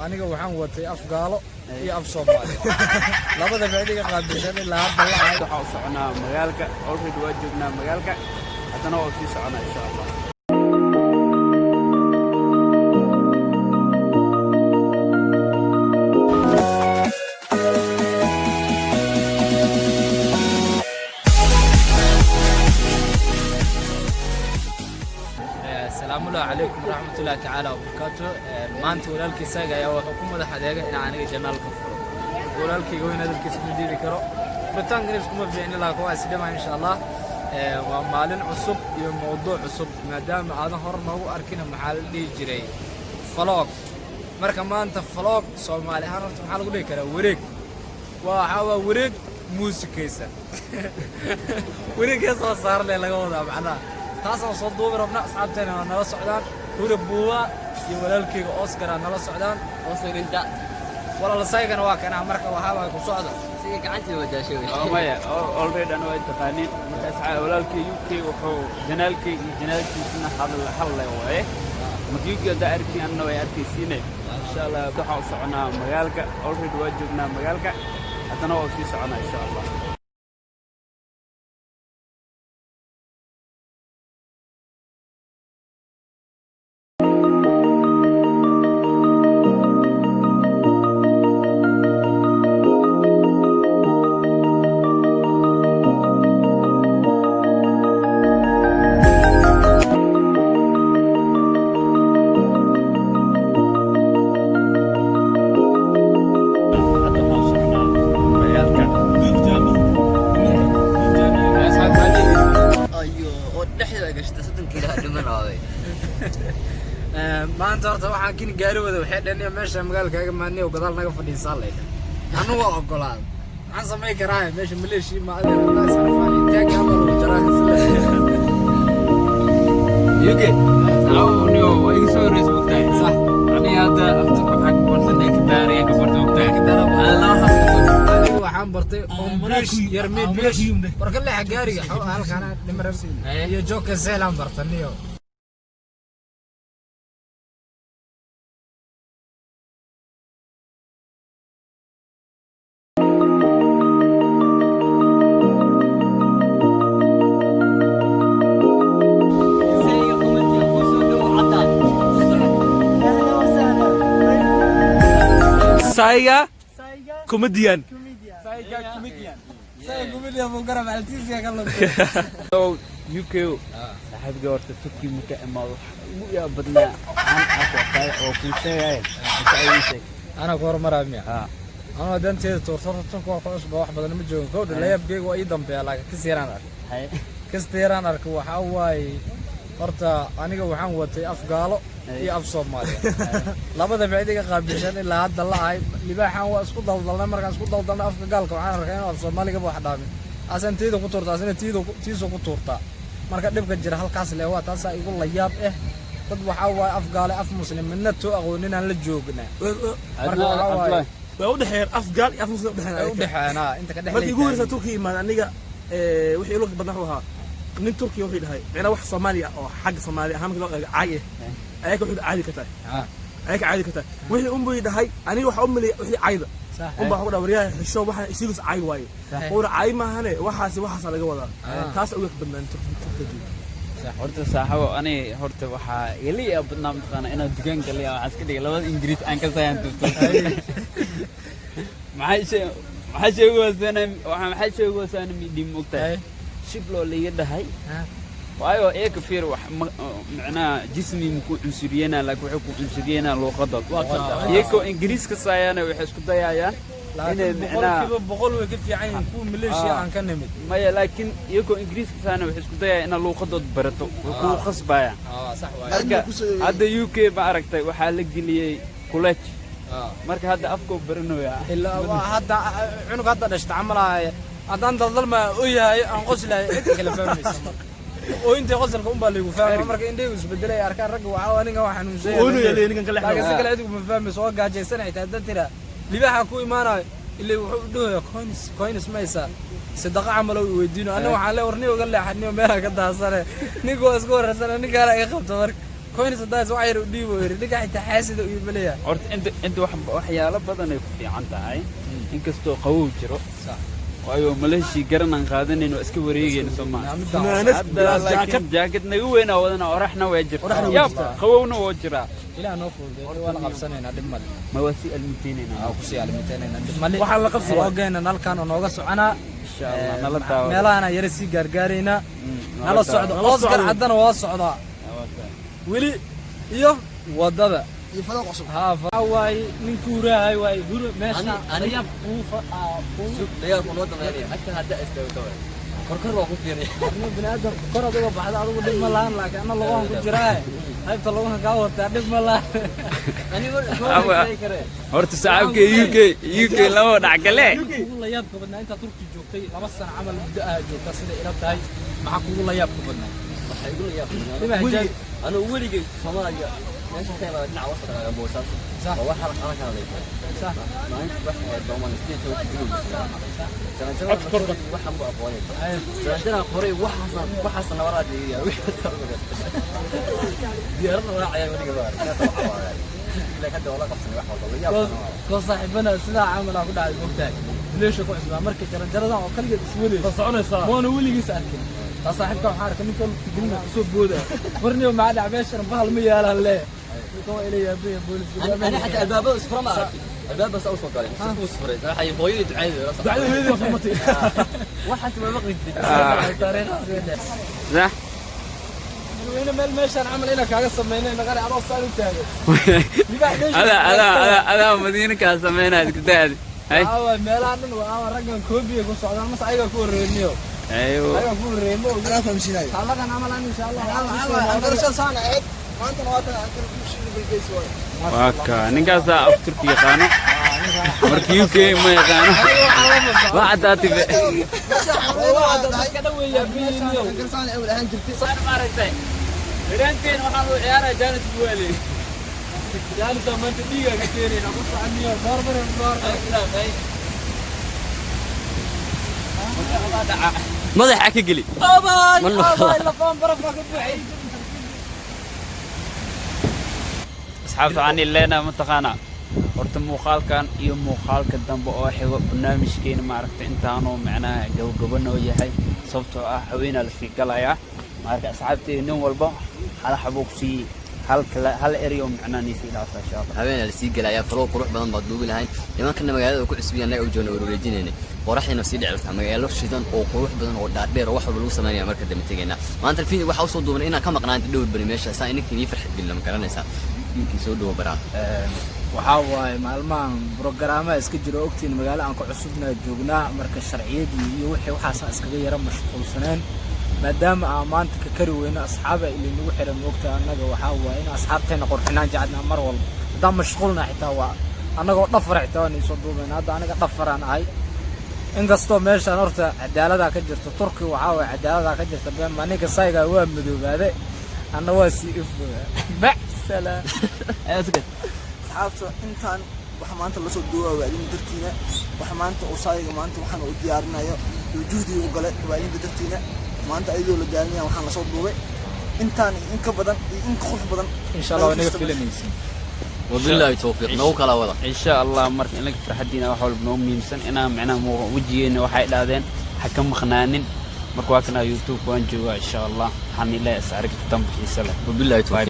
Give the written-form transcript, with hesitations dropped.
aniga waxaan watay af gaalo iyo af Soomaali labada baadiga qaabilsan ilaa hadda waxa u soconaa magaalka already waa joognaa magaalka hadana oo sii soconaa insha Allah السلام عليكم ورحمة الله تعالى وبركاته. ما أنت ولا الكيساق يا وحكومة حداقة إن أنا جمال كفر ولا الكي وين هذا الكيس من ديري كرو بتان قريب كم في عنا لا كواس دم إن شاء الله ومالن عصب يوم موضوع عصب ما دام هذا هرم هو أركنا محل اللي جري فلاق مركب ما أنت فلاق صار مالي أنا محل أقول لك وريك وحوا وريك موسيقيسة وريك يصير صار لي لقونا معنا تاسو صدوب ربنا أصحابتنا نلا سعدان هو بوا يولالكي أوسكار نلا سعدان أوسكار أنت والله لسايقنا واقعنا مركب وحابة كسعدة سيك عنتي وجا شوي ما already أنا وإنتقانين متسعى ولالكي يوكي وحو جنالكي سنة حل وإيه مكيوكي دائركي أنا وياركي سينة إن شاء الله بحاول صعنا مجالك already واجبنا مجالك أتناول في صعنا إن شاء الله ما أنت أرتوح حكين قالوا ذا وحيد إني ماشي مقال كأجمع ماني وقدر نقف في صالح أنا وأقول هذا عن سماي كراهي ماشي مليشي ما أدري الناس عرفاني تاجي أمر وجراك يوكي تعاوني ويسوي ريسبوك تاعي صح يعني هذا أفتكر حق برتني كداري كبرتو تاعي أنا وحام برتي بليش يرمي بليش وركل لي حجاري هل كان نمر هي جوك الزيلان برتني Saya komedian. Saya komedian bukan artis ya kalau. So UK صاحب جورت تركي متأمل يا بدنا عن أقوى أو كل شيء أنا كور مرامي أنا دنت تورثت كور خلاص بواحد بدنا متجون كود لا يبقى وأيضا بيلا كسيران كسيران أركوا حواي horta aniga waxaan watay af gaalo iyo af Soomaali labada baadiga qaabilsan ilaa hadda la ay libaaxan waa isku daldalnay markaan isku daldalnay afka gaalka waxaan arkay in af Soomaaliga wax dhaamin asanteedu ku tuurtaa tiiso ku tuurtaa marka dhibka jira halkaas leeyahay taas ay igu la yaab dad waxa waa af gaalo af musliminna too aqoonina la joognaa marka waxa waa u dhaxeer af gaal iyo af muslim u dhaxeena inta ka dhaxlay markii ugu horeysa Turkiga imaan aniga wixii loo badan waxa nin Turkiga wuxuu dhahay ina wax Soomaaliya oo xaq Soomaaliya ahaan loo caay ayaka wuxuu caadi ka tahay ayaka caadi ka tahay wixii umbu dhahay aniga waxa umilay wixii caayda umba waxa wariyaha xisho waxa isigus caay waaye oo caay ma ahane waxaas laga wadaa taas ugu badnaan Turkiga horta saaxibo ani horta waxa ila yaa badnaa maqana ina dukaan galay waxa iska dhigay labada Ingiriis aan ka saayaan maxay sheego wasan midii moogtay شبلو اللي يدهاي وايو ايه كفير معناه جسمي مكو عنصرينا لك وحكو عنصرينا لو قدر يكو انجليز كسايانا وحي اسكو دايايان لكن بقول وقف في عين كون مليشيا عن كنمد مايا لكن يكو انجليز كسايانا وحي اسكو دايايا انا لو قدر برتو وكو خصبايا صح هذا يوكي باركتي waxaa la geliyay college marka hadda afko baranoya illa hadda cunug hadda dhashta amalaaya haddaan daldal ma u yahay aan qoslahay cid kale fahmayso oo inta qosalka un baa lagu fahmay marka indheegu isbedelay arkaan rag waxa aniga waxaan u sheegay oo inuu ninkan kale laakiin si kale adigu ma fahmayso oo gaajaysan ay tahay tira libaxa ku imaanayo ilaa wuxuu dhahay coins maysa sadaqa amal oo weydiino anaga waxaan la warniyo uga leexaniyo meel ka daasane ninkoo isku warsan ninka ay qabto marka كوينس داس وعير وديبو رجع تحاسد ويبليا horta inta waxyaalo badan ay ku fiican tahay inkastoo qabow jiro صح waayo maleeshii garanan qaadanin oo iska wareegayna Funaanad, Soomaaliya jaakad naga weyn oo wadana oraxna way Oraxna way jirtaa jirtaa. qabowna waa jiraa إلى نوفل ولا قبسنا دمل ma waa si almiteynayna أو كسي على 200 دمل waxaa la qabsi وجينا نالكان ونوجا سعنا insha Allah nala daawo meelaana yarisi gargaarayna nala socdo Oscar haddana waa socdaa wili iyo wadada ifada qosol ha faaway ninkuu raahay way hur meesha aniga layaab ku wada meelay agta hadda istaagto korkor waa ku fiiray binaadam kor adiga baxda adigu dhib ma lahan laakiin ana lagu ku jiraa qaybta lagu ka wartaa dhib ma lahan aniga horta saacabka UK lama dhacgale kugu la yaab ka badnaa inta Turki joogtay 2 sano camal muddo ah joogta sida ila tahay maxaa kugu la yaab ka badnaa waxay ugu yaab ana weligay Soomaaliya meesha ka yimid dhinaca wasada ee Boosas صح waa waxa aan ka hadlay صح maalinta waxa dooman state oo ku jiro waxaan buu aqoonay sanadana qoray waxaas nabaradii diyaarada raacay wadiga baa la ka dawla qabsan wax walba la yaab ko saaxibana sida camal ku dhacay moogtahay leesha ku cusbaa markii jaranjaradan oo kaliya iswalay soconaysaa moona weligiis arkin saaxiibka waxa arkaa ninka tigilna soo booda warniyo ma dhac meeshan bahal ma yaalan le ninka waa ilaa yaabay booliska انا حتى الباب اسفر ما عرفت الباب بس اوصل قال اسفر راح يبوي دعايه ducada weydii fahmatay واحد ما بقي taariikh صح wayna meel meeshan camal ina kaaga sameeyay naqari aroos saan u taagan ada madiina ka sameynaa gadaad hay awa meelahan waa raggan koobiga ku socdaan mas ayaga ku wareeniyo ayo ayaga ku wareemo ana fahamsinayo talagan amalan insha Allah garasho saan ahayd maanta waatan aan kala bulshada bilgeys waay waka ninkaas af Turki yaqaano markii UK ma yaqaano waxa tibe ka dhaweeyaa biiliyo garashaan ay walahan jirtay saan maaragtay iranteen waxaan u ciyaaraa Janet Buwali jaalis maanta dhiiga ka keenayna ku soconiyo barbar ماذا حكي قلي la foon baraf ka buuxay asxaabta aan leena mataqaana horta muuqaalkan iyo muuqaalka dambe oo xigo barnaamijkeena maaragtay intaanoo macnaha gabagabano yahay sababtoo ah haweenaa la fiigalaya marka asxaabteena nin walba hal xabuuqsi hal area macnaha niisi ilaasa insha Allah habeen la sii galaya faro qurux badan baad duubi lahayn nimankana magaalada ku cusbiyaan ay u joona wareejinayna qoraxina sii dhicirta magaalo shidan oo qurux badan oo dhaadheer wax walba lagu sameeyaa marka dambe tagayna maanta fiin waxa uu soo duuban inaan ka maqnaanto dhowr bari meesha saa inay farxad gelin ma garanaysaa inkii soo dhawo baraa waxa waay maalmahan programada iska jiro ogtiin magaalo aan ku cusubnaa joognaa marka sharciyadii iyo wixii waxaas iskaga yara mashquulsaneen maadaama aan maanta ka kari weyno asxaaba ilaa nagu xiran moogta anaga waxa waay in asxaabteena qorxinaan jacadna mar walba hadaan mashquulna xitaa waa anagoo dhafar xitaa aan soo duubayna hadda anaga dhafaraan ahay inkastoo meeshaan horta cadaalada ka jirto Turki waxa waay cadaalada ka jirta been maniga sayga waa madoobaade anna waa si baxsala asxaabta intaan waxa maanta la soo duubaa waadin dartiina waxa maanta oo sayga maanta waxaan u diyaarinayo juhdi u galay waadin dartiina maanta ayadoo la gaalinaya waxaan la soo duubay intaan in ka badan in ka khuf badan insha Allah wanaga filanaysin وبالله توفيق نو كلا ولا إن شاء الله مرت إنك فرحتنا وحول بنوم ميمسن أنا معنا وجينا وحي لادين حكم خنانين مركواكنا يوتيوب وانجوا إن شاء الله حني لا أسعرك تنبحي سلام وبالله توفيق